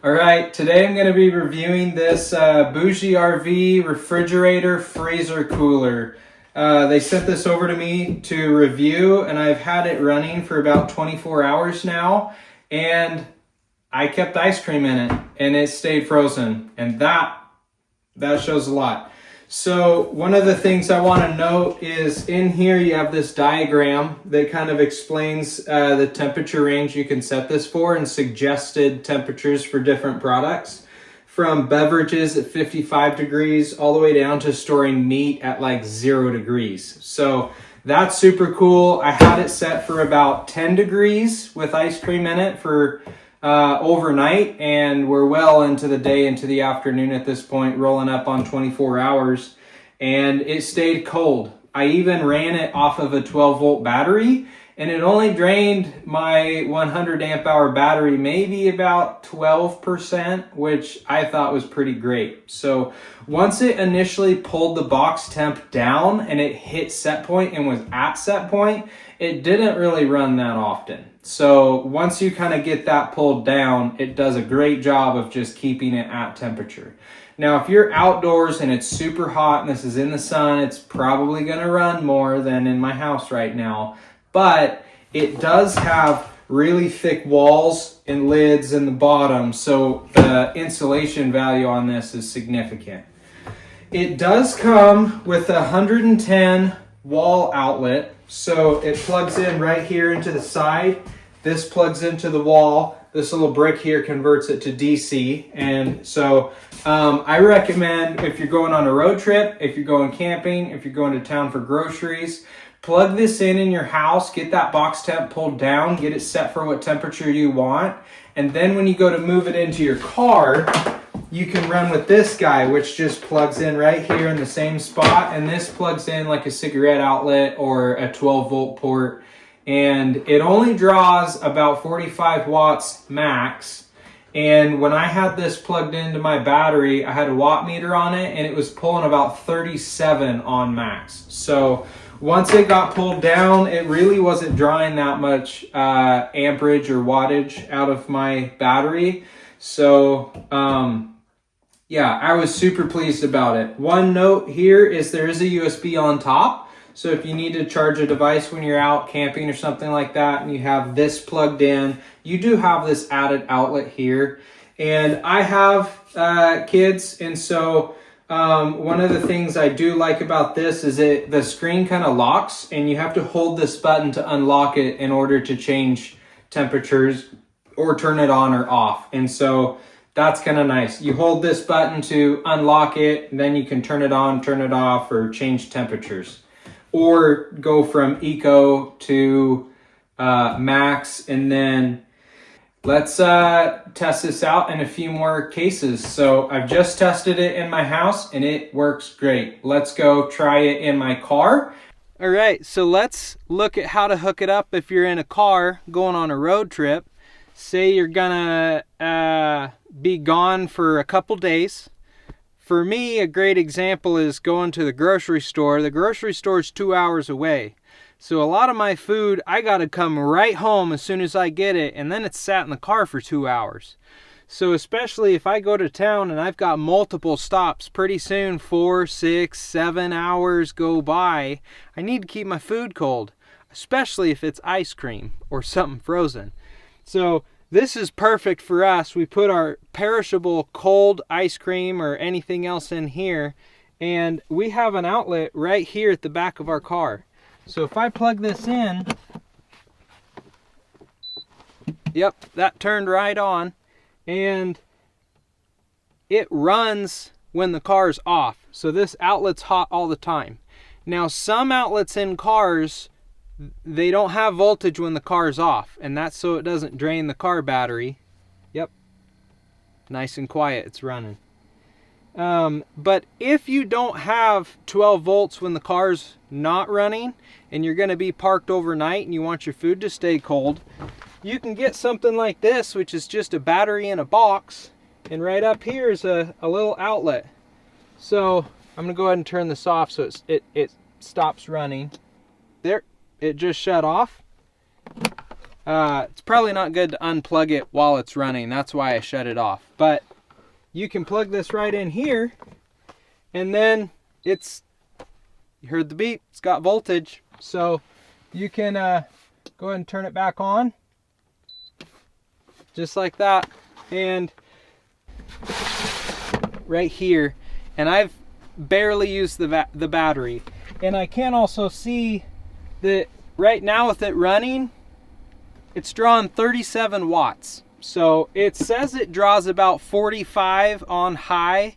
All right, today I'm going to be reviewing this BougeRV refrigerator freezer cooler. They sent this over to me to review, and I've had it running for about 24 hours now, and I kept ice cream in it, and it stayed frozen, and that shows a lot. So one of the things I want to note is in here you have this diagram that kind of explains the temperature range you can set this for and suggested temperatures for different products, from beverages at 55 degrees all the way down to storing meat at like 0 degrees. So that's super cool. I had it set for about 10 degrees with ice cream in it for overnight, and we're well into the day, into the afternoon at this point, rolling up on 24 hours, and it stayed cold. I even ran it off of a 12-volt battery, and it only drained my 100 amp hour battery maybe about 12%, which I thought was pretty great. So once it initially pulled the box temp down and it hit set point and was at set point, it didn't really run that often. So once you kind of get that pulled down, it does a great job of just keeping it at temperature. Now, if you're outdoors and it's super hot and this is in the sun, it's probably going to run more than in my house right now. But it does have really thick walls and lids in the bottom, so the insulation value on this is significant. It does come with a 110 wall outlet, so it plugs in right here into the side. This plugs into the wall. This little brick here converts it to DC. And so I recommend, if you're going on a road trip, if you're going camping, if you're going to town for groceries, plug this in your house, get that box temp pulled down, get it set for what temperature you want. And then when you go to move it into your car, you can run with this guy, which just plugs in right here in the same spot. And this plugs in like a cigarette outlet or a 12-volt port. And it only draws about 45 watts max. And when I had this plugged into my battery, I had a watt meter on it, and it was pulling about 37 on max. So once it got pulled down, it really wasn't drawing that much amperage or wattage out of my battery. So yeah, I was super pleased about it. One note here is there is a USB on top. So if you need to charge a device when you're out camping or something like that, and you have this plugged in, you do have this added outlet here. And I have kids, and so one of the things I do like about this is the screen kind of locks, and you have to hold this button to unlock it in order to change temperatures or turn it on or off. And so that's kind of nice. You hold this button to unlock it, and then you can turn it on, turn it off, or change temperatures. Or go from eco to max, and then let's test this out in a few more cases. So I've just tested it in my house and it works great. Let's go try it in my car. All right, so let's look at how to hook it up if you're in a car going on a road trip. Say you're gonna be gone for a couple days. For me, a great example is going to the grocery store. The grocery store is 2 hours away. So a lot of my food, I gotta come right home as soon as I get it, and then it's sat in the car for 2 hours. So especially if I go to town and I've got multiple stops, pretty soon 4, 6, 7 hours go by, I need to keep my food cold, especially if it's ice cream or something frozen. So this is perfect for us. We put our perishable cold ice cream or anything else in here, and we have an outlet right here at the back of our car. So if I plug this in, yep, that turned right on, and it runs when the car's off. So this outlet's hot all the time. Now, some outlets in cars, they don't have voltage when the car's off, and that's so it doesn't drain the car battery. Yep, nice and quiet, it's running. But if you don't have 12 volts when the car's not running and you're going to be parked overnight and you want your food to stay cold, you can get something like this, which is just a battery in a box, and right up here is a little outlet. So I'm going to go ahead and turn this off so it stops running. There, it just shut off. It's probably not good to unplug it while it's running. That's why I shut it off. But you can plug this right in here, and then you heard the beep, it's got voltage. So you can go ahead and turn it back on, just like that. And right here, and I've barely used the battery. And I can also see that right now with it running, it's drawing 37 watts. So it says it draws about 45 on high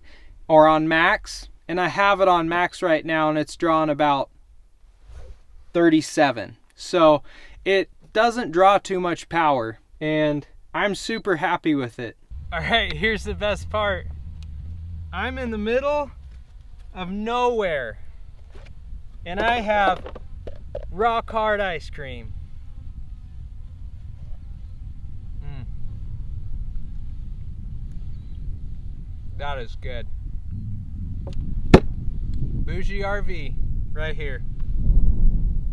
or on max, and I have it on max right now and it's drawing about 37. So it doesn't draw too much power, and I'm super happy with it. All right, here's the best part. I'm in the middle of nowhere and I have rock hard ice cream. That is good. BougeRV right here.